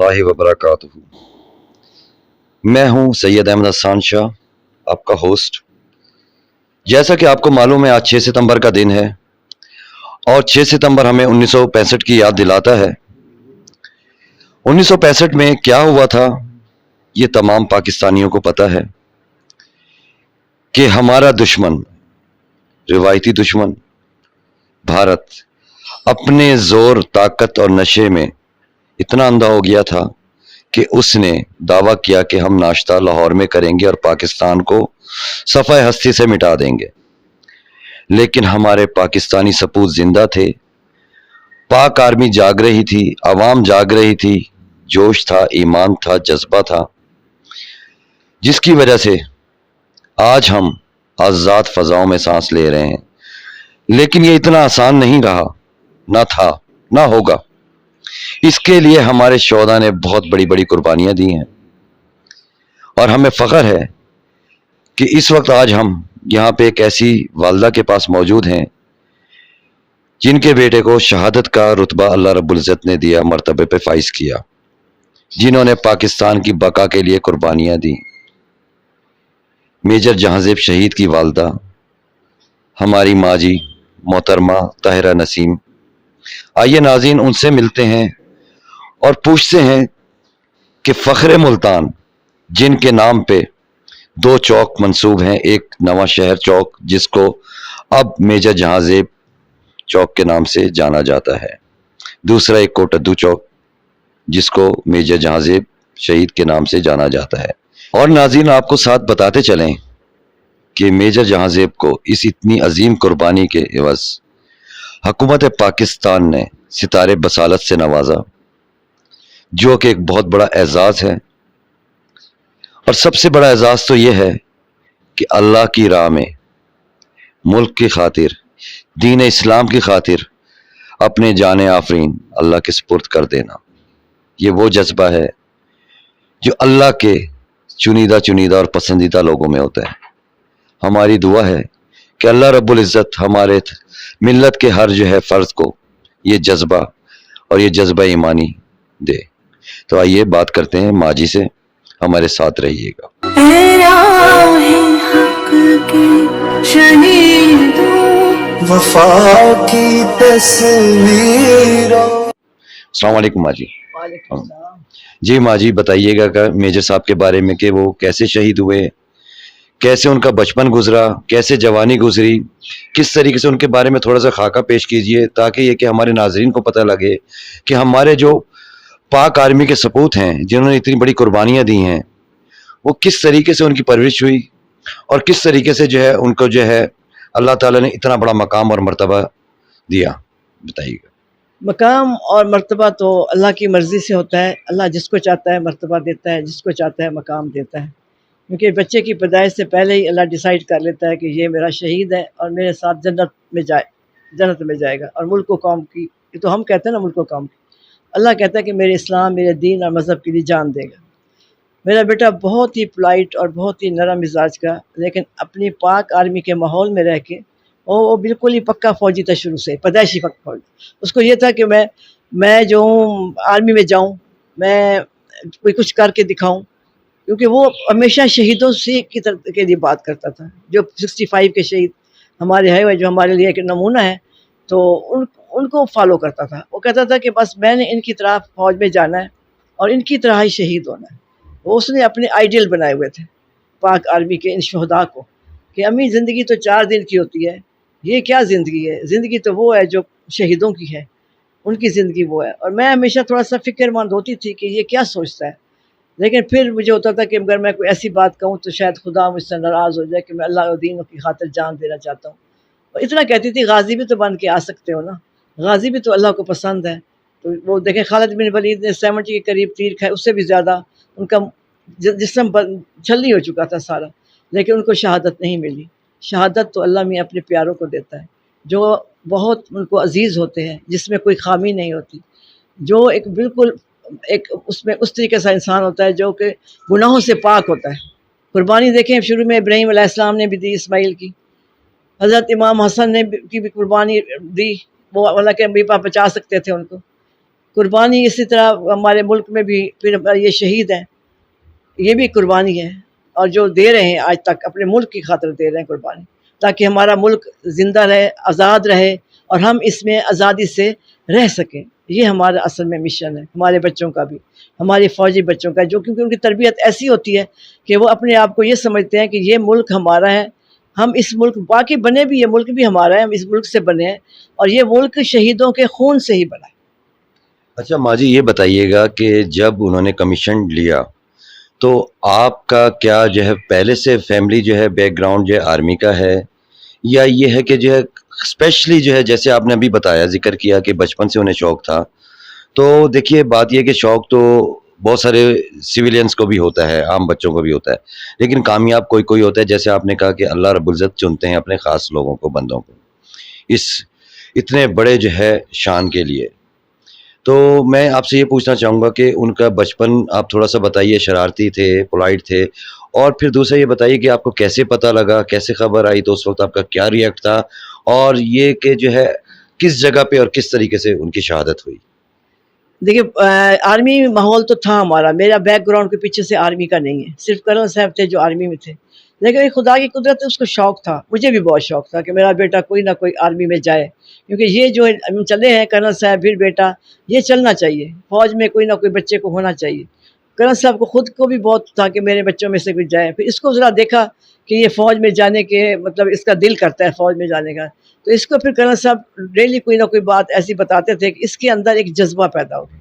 اللہ وبرکاتہ۔ میں ہوں سید احمد حسان شاہ، آپ کا ہوسٹ۔ جیسا کہ آپ کو معلوم ہے، آج 6 ستمبر کا دن ہے اور 6 ستمبر ہمیں 1965 کی یاد دلاتا ہے۔ 1965 میں کیا ہوا تھا یہ تمام پاکستانیوں کو پتہ ہے کہ ہمارا دشمن، روایتی دشمن بھارت، اپنے زور، طاقت اور نشے میں اتنا اندھا ہو گیا تھا کہ اس نے دعویٰ کیا کہ ہم ناشتہ لاہور میں کریں گے اور پاکستان کو صفحہ ہستی سے مٹا دیں گے۔ لیکن ہمارے پاکستانی سپوت زندہ تھے، پاک آرمی جاگ رہی تھی، عوام جاگ رہی تھی، جوش تھا، ایمان تھا، جذبہ تھا، جس کی وجہ سے آج ہم آزاد فضاؤں میں سانس لے رہے ہیں۔ لیکن یہ اتنا آسان نہیں رہا، نہ تھا، نہ ہوگا۔ اس کے لیے ہمارے شہداء نے بہت بڑی بڑی قربانیاں دی ہیں اور ہمیں فخر ہے کہ اس وقت آج ہم یہاں پہ ایک ایسی والدہ کے پاس موجود ہیں جن کے بیٹے کو شہادت کا رتبہ اللہ رب العزت نے دیا، مرتبے پہ فائز کیا، جنہوں نے پاکستان کی بقا کے لیے قربانیاں دی۔ میجر جہاں زیب شہید کی والدہ ہماری ماں جی محترمہ طاہرہ نسیم۔ آئیے ناظرین ان سے ملتے ہیں اور پوچھتے ہیں کہ فخر ملتان، جن کے نام پہ 2 چوک منسوب ہیں، ایک نواں شہر چوک جس کو اب میجر جہاں زیب چوک کے نام سے جانا جاتا ہے، دوسرا ایک کوٹدو چوک جس کو میجر جہاں زیب شہید کے نام سے جانا جاتا ہے۔ اور ناظرین آپ کو ساتھ بتاتے چلیں کہ میجر جہاں زیب کو اس اتنی عظیم قربانی کے عوض حکومت پاکستان نے ستارے بصالت سے نوازا، جو کہ ایک بہت بڑا اعزاز ہے۔ اور سب سے بڑا اعزاز تو یہ ہے کہ اللہ کی راہ میں ملک کی خاطر، دین اسلام کی خاطر اپنے جان آفرین اللہ کے سپرد کر دینا، یہ وہ جذبہ ہے جو اللہ کے چنیدہ اور پسندیدہ لوگوں میں ہوتا ہے۔ ہماری دعا ہے کہ اللہ رب العزت ہمارے ملت کے ہر جو ہے فرد کو یہ جذبہ اور یہ جذبہ ایمانی دے۔ تو آئیے بات کرتے ہیں ماں جی سے، ہمارے ساتھ رہیے گا۔ وفا کی تصویر۔ السلام علیکم ماں جی۔ وعلیکم السلام۔ جی ماں جی بتائیے گا کہ میجر صاحب کے بارے میں کہ وہ کیسے شہید ہوئے، کیسے ان کا بچپن گزرا، کیسے جوانی گزری، کس طریقے سے ان کے بارے میں تھوڑا سا خاکہ پیش کیجئے تاکہ یہ کہ ہمارے ناظرین کو پتہ لگے کہ ہمارے جو پاک آرمی کے سپوت ہیں جنہوں نے اتنی بڑی قربانیاں دی ہیں، وہ کس طریقے سے ان کی پرورش ہوئی اور کس طریقے سے جو ہے ان کو جو ہے اللہ تعالیٰ نے اتنا بڑا مقام اور مرتبہ دیا، بتائیے گا۔ مقام اور مرتبہ تو اللہ کی مرضی سے ہوتا ہے، اللہ جس کو چاہتا ہے مرتبہ دیتا ہے، جس کو چاہتا ہے مقام دیتا ہے، کیونکہ بچے کی پیدائش سے پہلے ہی اللہ ڈیسائیڈ کر لیتا ہے کہ یہ میرا شہید ہے اور میرے ساتھ جنت میں جائے گا۔ اور ملک و قوم کی، یہ تو ہم کہتے ہیں نا ملک و قوم کی، اللہ کہتا ہے کہ میرے اسلام، میرے دین اور مذہب کے لیے جان دے گا۔ میرا بیٹا بہت ہی پولائٹ اور بہت ہی نرم مزاج کا، لیکن اپنی پاک آرمی کے ماحول میں رہ کے وہ بالکل ہی پکا فوجی تھا، شروع سے پیدائشی پکا فوجی۔ اس کو یہ تھا کہ میں جو ہوں آرمی میں جاؤں، میں کوئی کچھ کر کے دکھاؤں، کیونکہ وہ ہمیشہ شہیدوں سے کے لیے بات کرتا تھا، جو 65 کے شہید ہمارے ہیں، جو ہمارے لیے ایک نمونہ ہے، تو ان کو فالو کرتا تھا۔ وہ کہتا تھا کہ بس میں نے ان کی طرح فوج میں جانا ہے اور ان کی طرح ہی شہید ہونا ہے۔ وہ اس نے اپنے آئیڈیل بنائے ہوئے تھے پاک آرمی کے ان شہداء کو کہ امی زندگی تو 4 دن کی ہوتی ہے، یہ کیا زندگی ہے؟ زندگی تو وہ ہے جو شہیدوں کی ہے، ان کی زندگی وہ ہے۔ اور میں ہمیشہ تھوڑا سا فکر مند ہوتی تھی کہ یہ کیا سوچتا ہے، لیکن پھر مجھے ہوتا تھا کہ اگر میں کوئی ایسی بات کہوں تو شاید خدا مجھ سے ناراض ہو جائے کہ میں اللہ اور دین کی خاطر جان دینا چاہتا ہوں۔ اور اتنا کہتی تھی غازی بھی تو بن کے آ سکتے ہو نا، غازی بھی تو اللہ کو پسند ہے۔ تو وہ دیکھیں خالد بن ولید نے 70 کے قریب تیر کھائے، اس سے بھی زیادہ ان کا جسم چھلنی ہو چکا تھا سارا، لیکن ان کو شہادت نہیں ملی۔ شہادت تو اللہ میاں اپنے پیاروں کو دیتا ہے، جو بہت ان کو عزیز ہوتے ہیں، جس میں کوئی خامی نہیں ہوتی، جو ایک بالکل ایک اس طریقے سے انسان ہوتا ہے جو کہ گناہوں سے پاک ہوتا ہے۔ قربانی دیکھیں شروع میں ابراہیم علیہ السلام نے بھی دی اسماعیل کی، حضرت امام حسن نے کی بھی قربانی دی، وہ اللہ کے نبی پاک بچا سکتے تھے ان کو، قربانی اسی طرح ہمارے ملک میں بھی پھر یہ شہید ہیں، یہ بھی قربانی ہے، اور جو دے رہے ہیں آج تک اپنے ملک کی خاطر دے رہے ہیں قربانی، تاکہ ہمارا ملک زندہ رہے، آزاد رہے، اور ہم اس میں آزادی سے رہ سکیں۔ یہ ہمارا اصل میں مشن ہے، ہمارے بچوں کا بھی، ہمارے فوجی بچوں کا، جو کیونکہ ان کی تربیت ایسی ہوتی ہے کہ وہ اپنے آپ کو یہ سمجھتے ہیں کہ یہ ملک ہمارا ہے، ہم اس ملک باقی بنے بھی، یہ ملک بھی ہمارا ہے، ہم اس ملک سے بنے ہیں، اور یہ ملک شہیدوں کے خون سے ہی بنا ہے۔ اچھا ماں جی یہ بتائیے گا کہ جب انہوں نے کمیشن لیا تو آپ کا کیا جو ہے پہلے سے فیملی جو ہے بیک گراؤنڈ جو ہے آرمی کا ہے، یا یہ ہے کہ جو ہے اسپیشلی جو ہے جیسے آپ نے ابھی بتایا ذکر کیا کہ بچپن سے انہیں شوق تھا؟ تو دیکھیے بات یہ کہ شوق تو بہت سارے سویلینز کو بھی ہوتا ہے، عام بچوں کو بھی ہوتا ہے، لیکن کامیاب کوئی کوئی ہوتا ہے، جیسے آپ نے کہا کہ اللہ رب العزت چنتے ہیں اپنے خاص لوگوں کو، بندوں کو اس اتنے بڑے جو ہے شان کے لیے۔ تو میں آپ سے یہ پوچھنا چاہوں گا کہ ان کا بچپن آپ تھوڑا سا بتائیے، شرارتی تھے، پولائٹ تھے، اور پھر دوسرا یہ بتائیے کہ آپ کو کیسے پتہ لگا، کیسے خبر آئی، تو اس وقت آپ کا کیا ریئیکٹ تھا، اور یہ کہ جو ہے کس جگہ پہ اور کس طریقے سے ان کی شہادت ہوئی؟ دیکھیے آرمی ماحول تو تھا ہمارا، میرا بیک گراؤنڈ کے پیچھے سے آرمی کا نہیں ہے، صرف کرنل صاحب تھے جو آرمی میں تھے، لیکن خدا کی قدرت اس کو شوق تھا، مجھے بھی بہت شوق تھا کہ میرا بیٹا کوئی نہ کوئی آرمی میں جائے، کیونکہ یہ جو ہم چلے ہیں کرنل صاحب پھر بیٹا، یہ چلنا چاہیے، فوج میں کوئی نہ کوئی بچے کو ہونا چاہیے۔ کرنل صاحب کو خود کو بھی بہت تھا کہ میرے بچوں میں سے کوئی جائے، پھر اس کو ذرا دیکھا کہ یہ فوج میں جانے کے مطلب اس کا دل کرتا ہے فوج میں جانے کا، تو اس کو پھر کرنل صاحب ڈیلی کوئی نہ کوئی بات ایسی بتاتے تھے کہ اس کے اندر ایک جذبہ پیدا ہو گیا۔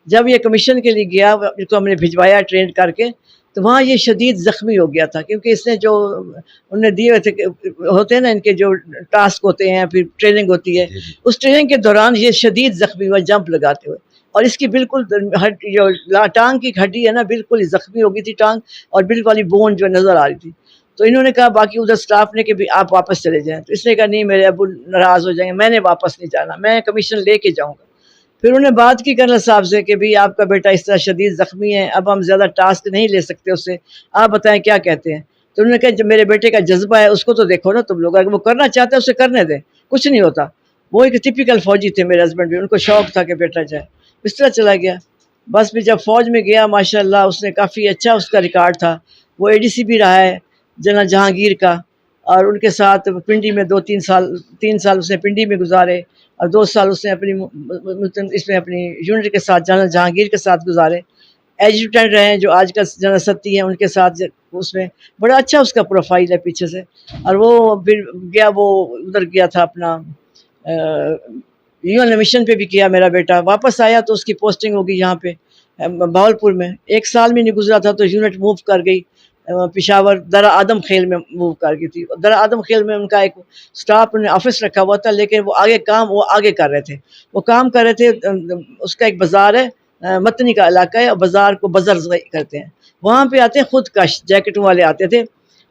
جب یہ کمیشن کے لیے گیا، اس کو ہم نے بھجوایا ٹرین کر کے، تو وہاں یہ شدید زخمی ہو گیا تھا، کیونکہ اس نے جو انہوں نے دیے ہوئے تھے ہوتے ہیں نا ان کے جو ٹاسک ہوتے ہیں، پھر ٹریننگ ہوتی ہے، اس ٹریننگ کے دوران یہ شدید زخمی ہوا جمپ لگاتے ہوئے، اور اس کی بالکل جو ٹانگ کی ہڈی ہے نا بالکل ہی زخمی ہو گئی تھی ٹانگ، اور بالکل والی بون جو نظر آ رہی تھی۔ تو انہوں نے کہا باقی ادھر سٹاف نے کہ بھی آپ واپس چلے جائیں، تو اس نے کہا نہیں میرے ابو ناراض ہو جائیں گے، میں نے واپس نہیں جانا، میں کمیشن لے کے جاؤں گا۔ پھر انہوں نے بات کی کرنل صاحب سے کہ بھی آپ کا بیٹا اس طرح شدید زخمی ہے، اب ہم زیادہ ٹاسک نہیں لے سکتے اس سے، آپ بتائیں کیا کہتے ہیں؟ تو انہوں نے کہا جب میرے بیٹے کا جذبہ ہے اس کو تو دیکھو نا تم لوگ، اگر وہ کرنا چاہتے ہیں اسے کرنے دیں، کچھ نہیں ہوتا۔ وہ ایک ٹپیکل فوجی تھے میرے ہسبینڈ بھی، ان کو شوق تھا کہ بیٹا جائے، اس طرح چلا گیا۔ بس پھر جب فوج میں گیا ماشاءاللہ اس نے کافی اچھا اس کا ریکارڈ تھا، وہ اے ڈی سی بھی رہا ہے جنرل جہانگیر کا، اور ان کے ساتھ پنڈی میں 3 سال اس نے پنڈی میں گزارے، اور 2 سال اس نے اس میں اپنی یونٹ کے ساتھ جنرل جہانگیر کے ساتھ گزارے۔ ایجوٹنٹ رہے ہیں جو آج کل جنرل ستی ہیں ان کے ساتھ، اس میں بڑا اچھا اس کا پروفائل ہے پیچھے سے۔ اور وہ پھر گیا، وہ ادھر گیا تھا اپنا UN مشن پہ بھی کیا میرا بیٹا، واپس آیا تو اس کی پوسٹنگ ہوگی یہاں پہ بہاولپور میں، 1 سال میں نہیں گزرا تھا تو یونٹ موو کر گئی پشاور، درہ آدم خیل میں موو کر گئی تھی۔ درہ آدم خیل میں ان کا ایک سٹاف نے آفس رکھا ہوا تھا، لیکن وہ آگے کام وہ آگے کر رہے تھے، وہ کام کر رہے تھے، اس کا ایک بازار ہے، متنی کا علاقہ ہے، اور بازار کو بزر کرتے ہیں، وہاں پہ آتے ہیں خود کش جیکٹوں والے آتے تھے،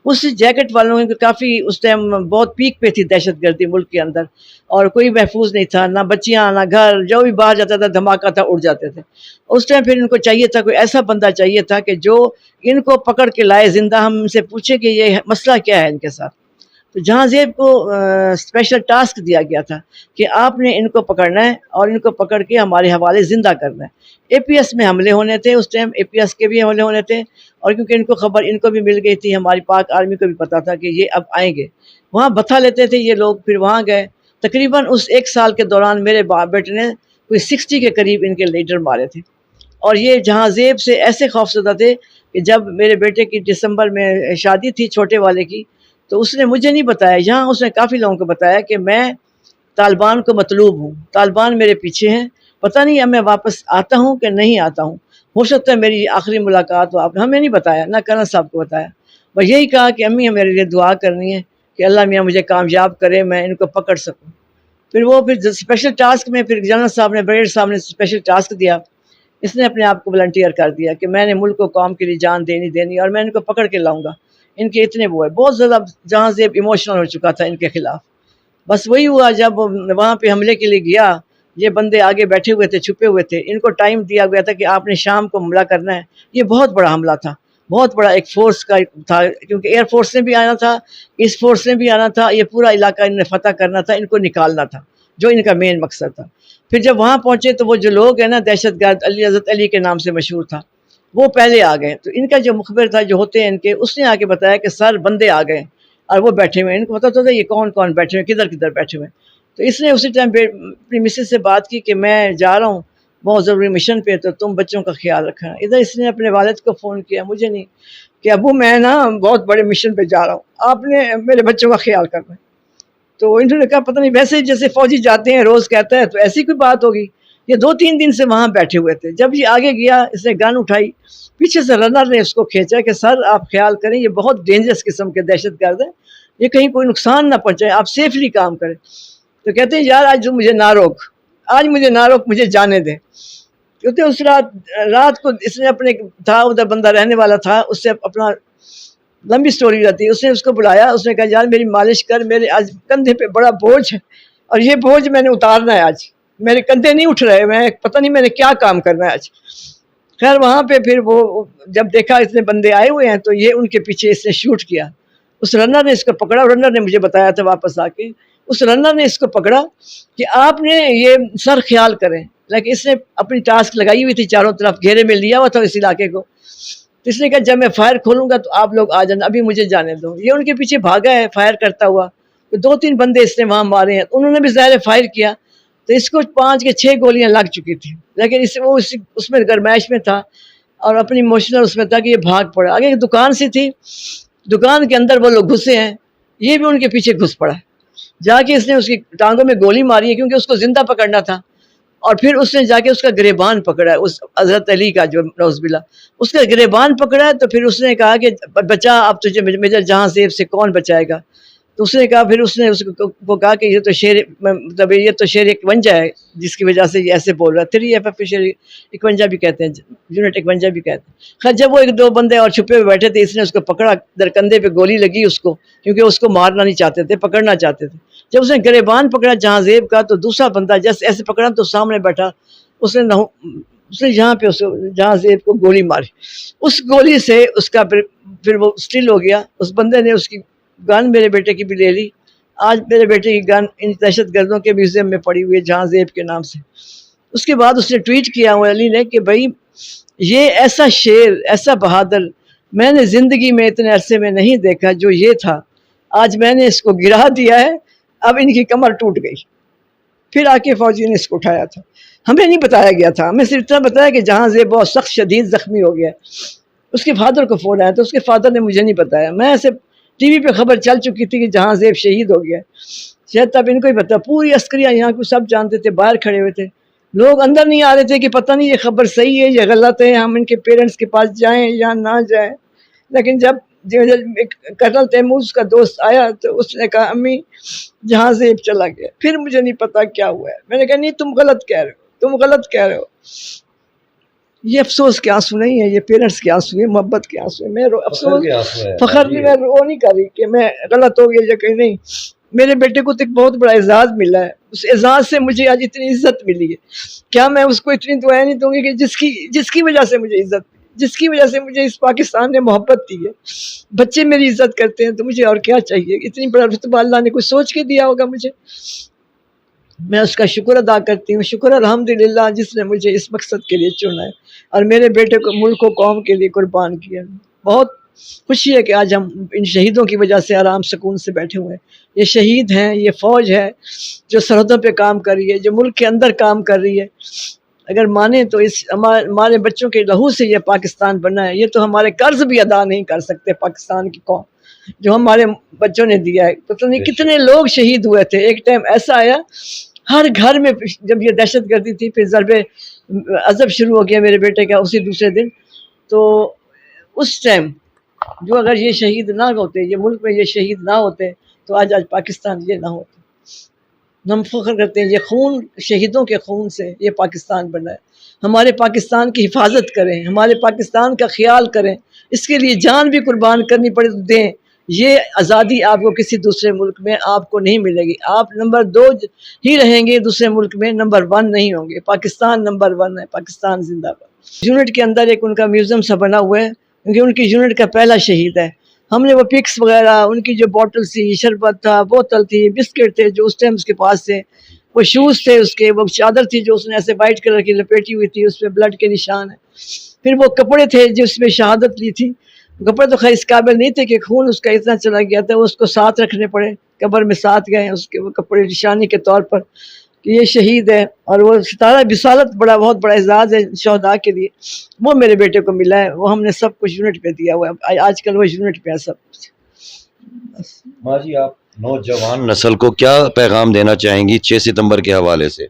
اس جیکٹ والوں کی کافی اس ٹائم بہت پیک پہ تھی دہشت گردی ملک کے اندر، اور کوئی محفوظ نہیں تھا، نہ بچیاں نہ گھر، جو بھی باہر جاتا تھا دھماکہ تھا اڑ جاتے تھے۔ اس ٹائم پھر ان کو چاہیے تھا کوئی ایسا بندہ چاہیے تھا کہ جو ان کو پکڑ کے لائے زندہ، ہم ان سے پوچھیں کہ یہ مسئلہ کیا ہے ان کے ساتھ۔ تو جہاں زیب کو اسپیشل ٹاسک دیا گیا تھا کہ آپ نے ان کو پکڑنا ہے اور ان کو پکڑ کے ہمارے حوالے زندہ کرنا ہے۔ APS میں حملے ہونے تھے اس ٹائم، APS کے بھی حملے ہونے تھے، اور کیونکہ ان کو خبر ان کو بھی مل گئی تھی، ہماری پاک آرمی کو بھی پتا تھا کہ یہ اب آئیں گے، وہاں بتھا لیتے تھے یہ لوگ، پھر وہاں گئے۔ تقریباً اس 1 سال کے دوران میرے بیٹے نے کوئی 60 کے قریب ان کے لیڈر مارے تھے، اور یہ جہاں زیب سے ایسے خوفزدہ تھے کہ جب میرے بیٹے کی دسمبر میں شادی تھی چھوٹے والے کی، تو اس نے مجھے نہیں بتایا، یہاں اس نے کافی لوگوں کو بتایا کہ میں طالبان کو مطلوب ہوں، طالبان میرے پیچھے ہیں، پتہ نہیں اب میں واپس آتا ہوں کہ نہیں آتا ہوں، ہو سکتا ہے میری آخری ملاقات ہو، آپ نے ہمیں نہیں بتایا، نہ کرنل صاحب کو بتایا، بس یہی کہا کہ امی میرے لیے دعا کرنی ہے کہ اللہ میاں مجھے کامیاب کرے، میں ان کو پکڑ سکوں۔ پھر وہ پھر اسپیشل ٹاسک میں پھر جنرل صاحب نے بریگیڈ صاحب نے اسپیشل ٹاسک دیا، اس نے اپنے آپ کو والنٹیئر کر دیا کہ میں نے ملک کو قوم کے لیے جان دینی اور میں ان کو پکڑ کے لاؤں گا۔ ان کے اتنے وہ ہے، بہت زیادہ جہاں زیب ایموشنل ہو چکا تھا ان کے خلاف۔ بس وہی ہوا جب وہاں پہ حملے کے لیے گیا، یہ بندے آگے بیٹھے ہوئے تھے، چھپے ہوئے تھے، ان کو ٹائم دیا گیا تھا کہ آپ نے شام کو حملہ کرنا ہے۔ یہ بہت بڑا حملہ تھا، بہت بڑا ایک فورس کا تھا، کیونکہ ایئر فورس نے بھی آنا تھا، اس فورس نے بھی آنا تھا، یہ پورا علاقہ ان نے فتح کرنا تھا، ان کو نکالنا تھا۔ جو ان کا مین مقصد تھا. پھر جب وہاں پہنچے تو وہ جو لوگ ہیں نا دہشت گرد علی حضرت علی کے نام سے مشہور تھا, وہ پہلے آ گئے. تو ان کا جو مخبر تھا جو ہوتے ہیں ان کے, اس نے آ کے بتایا کہ سر بندے آ گئے اور وہ بیٹھے ہوئے ہیں. ان کو پتا تھا یہ کون کون بیٹھے ہوئے, کدھر کدھر بیٹھے ہوئے ہیں. تو اس نے اسی ٹائم اپنی مسز سے بات کی کہ میں جا رہا ہوں بہت ضروری مشن پہ, تو تم بچوں کا خیال رکھنا. ادھر اس نے اپنے والد کو فون کیا, مجھے نہیں, کہ ابو میں نا بہت بڑے مشن پہ جا رہا ہوں, آپ نے میرے بچوں کا خیال کرنا ہے. تو انہوں نے کہا پتہ نہیں, ویسے جیسے فوجی جاتے ہیں روز کہتا ہے, تو ایسی کوئی بات ہوگی. یہ 2-3 دن سے وہاں بیٹھے ہوئے تھے. جب یہ آگے گیا اس نے گن اٹھائی, پیچھے سے رنر نے اس کو کھینچا کہ سر آپ خیال کریں, یہ بہت ڈینجرس قسم کے دہشت گرد ہیں, یہ کہیں کوئی نقصان نہ پہنچائے, آپ سیفلی کام کریں. تو کہتے ہیں یار آج مجھے نہ روک, آج مجھے نہ روک, مجھے جانے دیں. کہتے اس رات کو اس نے اپنے تھا ادھر بندہ رہنے والا تھا, اس سے اپنا لمبی سٹوری رہتی ہے, اس نے اس کو بلایا, اس نے کہا یار میری مالش کر, میرے آج کندھے پہ بڑا بوجھ ہے اور یہ بوجھ میں نے اتارنا ہے, آج میرے کندھے نہیں اٹھ رہے, میں پتہ نہیں میں نے کیا کام کرنا ہے آج. خیر وہاں پہ پھر وہ جب دیکھا اتنے بندے آئے ہوئے ہیں تو یہ ان کے پیچھے اس نے شوٹ کیا. اس رنر نے اس کو پکڑا, رنر نے مجھے بتایا تھا واپس آ کے, اس رنر نے اس کو پکڑا کہ آپ نے یہ سر خیال کریں, لیکن اس نے اپنی ٹاسک لگائی ہوئی تھی, چاروں طرف گھیرے میں لیا ہوا تھا اس علاقے کو. تو اس نے کہا جب میں فائر کھولوں گا تو آپ لوگ آ جانا, ابھی مجھے جانے دو. یہ ان کے پیچھے بھاگا ہے فائر کرتا ہوا, تو 2-3 بندے اس نے وہاں مارے ہیں, انہوں نے بھی ظاہر فائر کیا, تو اس کو 5 کے 6 گولیاں لگ چکی تھیں, لیکن وہ اس میں گرمائش میں تھا اور اپنی ایموشنل اس میں تھا کہ یہ بھاگ پڑا. آگے ایک دکان سی تھی, دکان کے اندر وہ لوگ گھسے ہیں, یہ بھی ان کے پیچھے گھس پڑا. جا کے اس نے اس کی ٹانگوں میں گولی ماری ہے کیونکہ اس کو زندہ پکڑنا تھا, اور پھر اس نے جا کے اس کا گریبان پکڑا ہے, اس حضرت علی کا جو نعوذ باللہ اس کا گریبان پکڑا ہے. تو پھر اس نے کہا کہ بچا, اب تجھے میجر جہاں زیب سے کون بچائے گا. تو اس نے کہا, پھر اس نے اس کو کہا کہ یہ تو شیر, مطلب یہ تو شیر 51 ہے جس کی وجہ سے یہ ایسے بول رہا ہے. 3FF شیر 51 بھی کہتے ہیں, یونٹ 51 بھی کہتے ہیں. خیر جب وہ 1-2 بندے اور چھپے ہوئے بیٹھے تھے, اس نے اس کو پکڑا, در کندھے پہ گولی لگی اس کو, کیونکہ اس کو مارنا نہیں چاہتے تھے, پکڑنا چاہتے تھے. جب اس نے گریبان پکڑا جہاں زیب کا, تو دوسرا بندہ جیسے ایسے پکڑا تو سامنے بیٹھا, اس نے یہاں پہ جہاں زیب کو گولی ماری. اس گولی سے اس کا پھر وہ سٹل ہو گیا. اس بندے نے اس کی گن میرے بیٹے کی بھی لے لی. آج میرے بیٹے کی گن ان دہشت گردوں کے میوزیم میں پڑی ہوئی ہے جہاں زیب کے نام سے. اس کے بعد اس نے ٹویٹ کیا ہوا علی نے کہ بھائی یہ ایسا شیر, ایسا بہادر میں نے زندگی میں اتنے عرصے میں نہیں دیکھا جو یہ تھا. آج میں نے اس کو گرا دیا ہے, اب ان کی کمر ٹوٹ گئی. پھر آ کے فوجی نے اس کو اٹھایا تھا. ہمیں نہیں بتایا گیا تھا, ہمیں صرف اتنا بتایا کہ جہاں زیب بہت سخت شدید زخمی ہو گیا. اس کے فادر کو فون آیا تو اس کے فادر نے مجھے نہیں بتایا. میں ایسے ٹی وی پہ خبر چل چکی تھی کہ جہاں زیب شہید ہو گیا, شاید تب ان کو ہی پتا. پوری عسکریاں یہاں کو سب جانتے تھے, باہر کھڑے ہوئے تھے, لوگ اندر نہیں آ رہے تھے کہ پتہ نہیں یہ خبر صحیح ہے یا غلط ہے, ہم ان کے پیرنٹس کے پاس جائیں یا نہ جائیں. لیکن جب کرنل تیموز کا دوست آیا تو اس نے کہا امی جہاں زیب چلا گیا. پھر مجھے نہیں پتا کیا ہوا ہے. میں نے کہا نہیں تم غلط کہہ رہے ہو, تم غلط کہہ رہے ہو. یہ افسوس کے آنسو نہیں ہے, یہ پیرنٹس کے آنسو ہے, محبت کے آنسو ہے. میں افسوس فخر نہیں, میں رو نہیں کر رہی کہ میں غلط ہو گیا یا کہیں نہیں. میرے بیٹے کو تو ایک بہت بڑا اعزاز ملا ہے, اس اعزاز سے مجھے آج اتنی عزت ملی ہے. کیا میں اس کو اتنی دعائیں نہیں دوں گی کہ جس کی وجہ سے مجھے عزت, جس کی وجہ سے مجھے اس پاکستان نے محبت دی ہے. بچے میری عزت کرتے ہیں تو مجھے اور کیا چاہیے. اتنی بڑا رتبہ اللہ نے کوئی سوچ کے دیا ہوگا مجھے. میں اس کا شکر ادا کرتی ہوں. شکر الحمدللہ جس نے مجھے اس مقصد کے لیے چنا ہے اور میرے بیٹے کو ملک و قوم کے لیے قربان کیا. بہت خوشی ہے کہ آج ہم ان شہیدوں کی وجہ سے آرام سکون سے بیٹھے ہوئے ہیں. یہ شہید ہیں, یہ فوج ہے جو سرحدوں پہ کام کر رہی ہے, جو ملک کے اندر کام کر رہی ہے. اگر مانیں تو اس ہمارے بچوں کے لہو سے یہ پاکستان بنا ہے. یہ تو ہمارے قرض بھی ادا نہیں کر سکتے پاکستان کی قوم جو ہمارے بچوں نے دیا ہے. پتہ نہیں کتنے لوگ شہید ہوئے تھے. ایک ٹائم ایسا آیا ہر گھر میں, جب یہ دہشت گردی تھی, پھر ضرب عذب شروع ہو گیا میرے بیٹے کا اسی دوسرے دن. تو اس ٹائم جو اگر یہ شہید نہ ہوتے, یہ ملک میں یہ شہید نہ ہوتے تو آج پاکستان یہ نہ ہوتا. ہم فخر کرتے ہیں یہ خون, شہیدوں کے خون سے یہ پاکستان بنا ہے. ہمارے پاکستان کی حفاظت کریں, ہمارے پاکستان کا خیال کریں, اس کے لیے جان بھی قربان کرنی پڑے تو دیں. یہ آزادی آپ کو کسی دوسرے ملک میں آپ کو نہیں ملے گی. آپ نمبر 2 ہی رہیں گے دوسرے ملک میں, نمبر 1 نہیں ہوں گے. پاکستان نمبر 1 ہے, پاکستان زندہ باد. یونٹ کے اندر ایک ان کا میوزیم سا بنا ہوا ہے کیونکہ ان کی یونٹ کا پہلا شہید ہے. ہم نے وہ پکس وغیرہ, ان کی جو بوٹل تھی, شربت تھا, بوتل تھی, بسکٹ تھے جو اس ٹائم اس کے پاس تھے, وہ شوز تھے اس کے، وہ چادر تھی جو اس نے ایسے وائٹ کلر کی لپیٹی ہوئی تھی، اس پہ بلڈ کے نشان ہیں. پھر وہ کپڑے تھے جس میں شہادت لی تھی. کپڑے تو خیر اس قابل نہیں تھے کہ خون اس کا اتنا چلا گیا تھا، اس کو ساتھ رکھنے پڑے، قبر میں ساتھ گئے اس کے وہ کپڑے نشانی کے طور پر کہ یہ شہید ہے. اور وہ ستارہ بصالت بہت بڑا اعزاز ہے شہداء کے لیے، وہ میرے بیٹے کو ملا ہے. وہ ہم نے سب کچھ یونٹ پہ دیا ہوا ہے، آج کل وہ یونٹ پہ ہے سب کچھ. ماں جی آپ نوجوان نسل کو کیا پیغام دینا چاہیں گی 6 ستمبر کے حوالے سے؟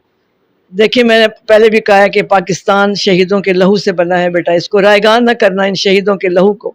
دیکھیے میں نے پہلے بھی کہا ہے کہ پاکستان شہیدوں کے لہو سے بنا ہے بیٹا، اس کو رائیگان نہ کرنا ان شہیدوں کے لہو کو،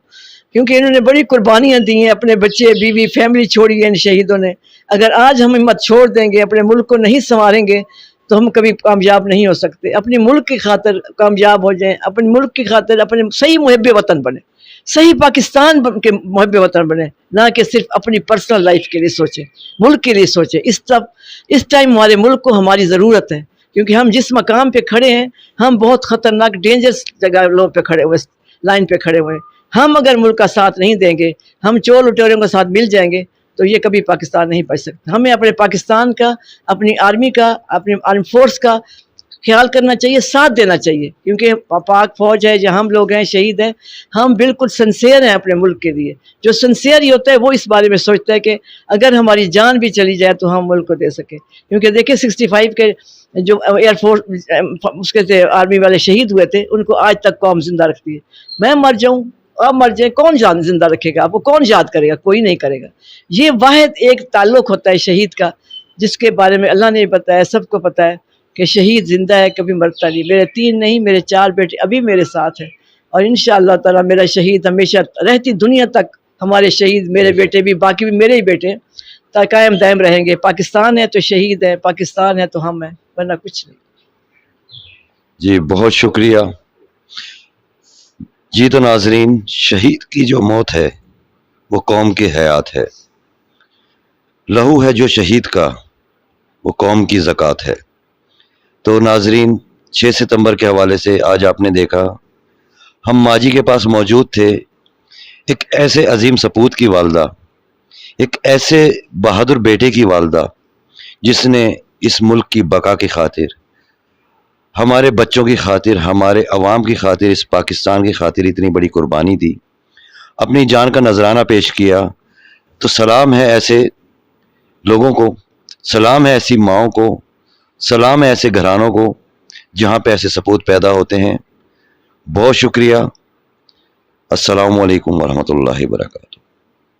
کیونکہ انہوں نے بڑی قربانیاں دی ہیں، اپنے بچے بیوی فیملی چھوڑی ہے ان شہیدوں نے. اگر آج ہم ہمت چھوڑ دیں گے، اپنے ملک کو نہیں سنواریں گے تو ہم کبھی کامیاب نہیں ہو سکتے. اپنے ملک کی خاطر کامیاب ہو جائیں، اپنے ملک کی خاطر اپنے صحیح محب وطن بنے، صحیح پاکستان کے محب وطن بنے، نہ کہ صرف اپنی پرسنل لائف کے لیے سوچیں، ملک کے لیے سوچیں. اس ٹائم ہمارے ملک کو ہماری ضرورت ہے، کیونکہ ہم جس مقام پہ کھڑے ہیں ہم بہت خطرناک ڈینجرس جگہ پہ کھڑے ہوئے، لائن پہ کھڑے ہوئے ہیں. ہم اگر ملک کا ساتھ نہیں دیں گے، ہم چور لٹیروں کے ساتھ مل جائیں گے تو یہ کبھی پاکستان نہیں بچ سکتا. ہمیں اپنے پاکستان کا، اپنی آرمی کا، اپنی آرم فورس کا خیال کرنا چاہیے، ساتھ دینا چاہیے، کیونکہ پاک فوج ہے جہاں ہم لوگ ہیں شہید ہیں، ہم بالکل سنسیئر ہیں اپنے ملک کے لیے. جو سنسیئر ہی ہوتا ہے وہ اس بارے میں سوچتا ہے کہ اگر ہماری جان بھی چلی جائے تو ہم ملک کو دے سکیں. کیونکہ دیکھیں 65 کے جو ایئر فورس اس کے تھے آرمی والے شہید ہوئے تھے، ان کو آج تک قوم زندہ رکھتی ہے. میں مر جاؤں، آپ مر جائیں، کون جان زندہ رکھے گا آپ کو؟ کون یاد کرے گا؟ کوئی نہیں کرے گا. یہ واحد ایک تعلق ہوتا ہے شہید کا، جس کے بارے میں اللہ نے بتایا، سب کو پتہ ہے کہ شہید زندہ ہے، کبھی مرتا نہیں. میرے 3 نہیں، میرے 4 بیٹے ابھی میرے ساتھ ہیں، اور انشاءاللہ تعالی میرا شہید ہمیشہ رہتی دنیا تک، ہمارے شہید میرے بیٹے بھی، باقی بھی میرے ہی بیٹے قائم دائم رہیں گے. پاکستان ہے تو شہید ہے، پاکستان ہے تو ہم ہیں، ورنہ کچھ نہیں. جی بہت شکریہ. جی تو ناظرین، شہید کی جو موت ہے وہ قوم کی حیات ہے، لہو ہے جو شہید کا وہ قوم کی زکوٰۃ ہے. تو ناظرین 6 ستمبر کے حوالے سے آج آپ نے دیکھا ہم ماجی کے پاس موجود تھے، ایک ایسے عظیم سپوت کی والدہ، ایک ایسے بہادر بیٹے کی والدہ جس نے اس ملک کی بقا کی خاطر، ہمارے بچوں کی خاطر، ہمارے عوام کی خاطر، اس پاکستان کی خاطر اتنی بڑی قربانی دی، اپنی جان کا نذرانہ پیش کیا. تو سلام ہے ایسے لوگوں کو، سلام ہے ایسی ماؤں کو، سلام ہے ایسے گھرانوں کو جہاں پہ ایسے سپوت پیدا ہوتے ہیں. بہت شکریہ. السلام علیکم ورحمۃ اللہ وبرکاتہ.